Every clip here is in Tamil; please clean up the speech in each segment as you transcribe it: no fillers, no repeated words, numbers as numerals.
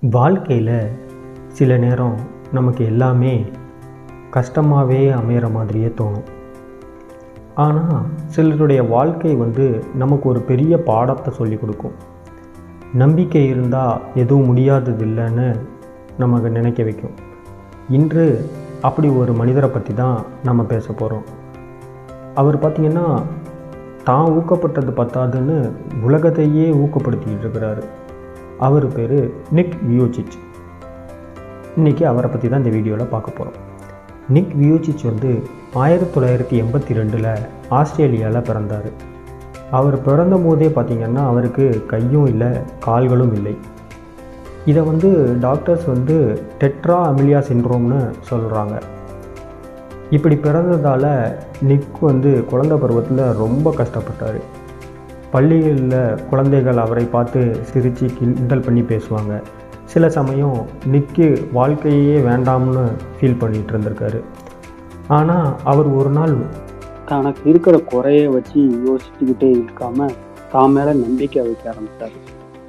வாழ்க்கையில் சில நேரம் நமக்கு எல்லாமே கஷ்டமாகவே அமையிற மாதிரியே தோணும். ஆனால் சிலருடைய வாழ்க்கை நமக்கு ஒரு பெரிய பாடத்தை சொல்லி கொடுக்கும். நம்பிக்கை இருந்தால் எதுவும் முடியாதது இல்லைன்னு நமக்கு நினைக்க வைக்கும். இன்று அப்படி ஒரு மனிதரை பற்றி தான் நம்ம பேச போகிறோம். அவர் பார்த்திங்கன்னா தான் ஊக்கப்பட்டது பத்தாதுன்னு உலகத்தையே ஊக்கப்படுத்திக்கிட்டு இருக்கிறாரு. அவர் பேர் நிக் வியூசிச். இன்றைக்கி அவரை பற்றி தான் இந்த வீடியோவில் பார்க்க போகிறோம். நிக் வியூசிச் 1982 ஆஸ்திரேலியாவில் பிறந்தார். அவர் பிறந்த போதே பார்த்திங்கன்னா அவருக்கு கையும் இல்லை, கால்களும் இல்லை. இதை டாக்டர்ஸ் டெட்ரா அமிலியா சிண்ட்ரோம்னு சொல்கிறாங்க. இப்படி பிறந்ததால் நிக் குழந்தை பருவத்தில் ரொம்ப கஷ்டப்பட்டார். பள்ளிகளில் குழந்தைகள் அவரை பார்த்து சிரித்து கிண்டல் பண்ணி பேசுவாங்க. சில சமயம் நிக்கு வாழ்க்கையே வேண்டாம்னு ஃபீல் பண்ணிகிட்டு இருந்திருக்காரு. ஆனால் அவர் ஒரு நாள் தனக்கு இருக்கிற குறைய வச்சு யோசிச்சுக்கிட்டே இருக்காம தான் மேலே நம்பிக்கை வைக்க ஆரம்பித்தார்,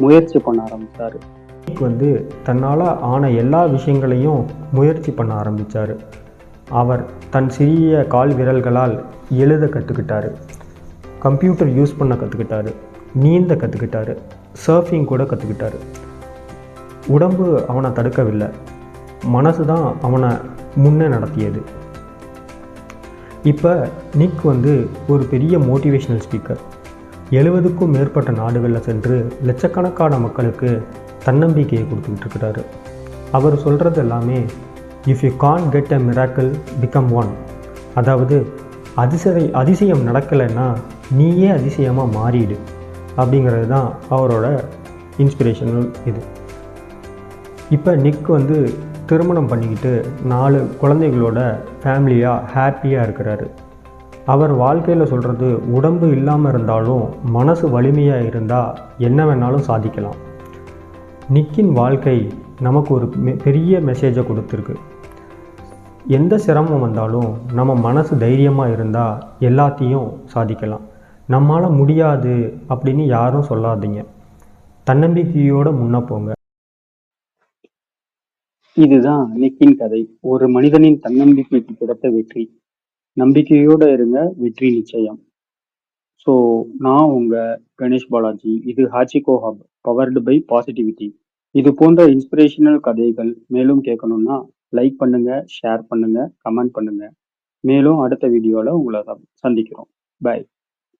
முயற்சி பண்ண ஆரம்பித்தார். நிக் தன்னால் ஆன எல்லா விஷயங்களையும் முயற்சி பண்ண ஆரம்பித்தார். அவர் தன் சிறிய கால் விரல்களால் எழுத கற்றுக்கிட்டார், கம்ப்யூட்டர் யூஸ் பண்ண கற்றுக்கிட்டாரு, நீந்த கற்றுக்கிட்டாரு, சர்ஃபிங் கூட கற்றுக்கிட்டாரு. உடம்பு அவனை தடுக்கவில்லை, மனசு தான் அவனை முன்னே நடத்தியது. இப்போ நிக் ஒரு பெரிய மோட்டிவேஷ்னல் ஸ்பீக்கர். 70க்கும் மேற்பட்ட நாடுகளில் சென்று லட்சக்கணக்கான மக்களுக்கு தன்னம்பிக்கையை கொடுத்துக்கிட்டு இருக்கிறாரு. அவர் சொல்கிறது எல்லாமே if you can get a miracle become one. அதாவது அதிசயம் நடக்கலைன்னா நீயே அதிசயமாக மாறிடு அப்படிங்கிறது தான் அவரோட இன்ஸ்பிரேஷனல் இது. இப்போ நிக் திருமணம் பண்ணிக்கிட்டு 4 குழந்தைகளோட ஃபேமிலியாக ஹாப்பியாக இருக்கிறாரு. அவர் வாழ்க்கையில் சொல்கிறது உடம்பு இல்லாமல் இருந்தாலும் மனசு வலிமையாக இருந்தால் என்ன வேணாலும் சாதிக்கலாம். நிக்கின் வாழ்க்கை நமக்கு ஒரு பெரிய மெசேஜை கொடுத்துருக்கு. எந்த சிரமம் வந்தாலும் நம்ம மனசு தைரியமாக இருந்தால் எல்லாத்தையும் சாதிக்கலாம். நம்மளால் முடியாது அப்படின்னு யாரும் சொல்லாதீங்க. தன்னம்பிக்கையோடு முன்ன போங்க. இதுதான் நிக்கின் கதை. ஒரு மனிதனின் தன்னம்பிக்கைக்கு கிடைத்த வெற்றி. நம்பிக்கையோடு இருங்க, வெற்றி நிச்சயம். ஸோ நான் உங்கள் கணேஷ் பாலாஜி. இது ஹாச்சிகோ ஹப், பவர்டு பை பாசிட்டிவிட்டி. இது போன்ற இன்ஸ்பிரேஷனல் கதைகள் மேலும் கேட்கணும்னா லைக் பண்ணுங்க, ஷேர் பண்ணுங்க, கமெண்ட் பண்ணுங்க. மேலும் அடுத்த வீடியோவில் உங்களை சந்திக்கிறோம். பை.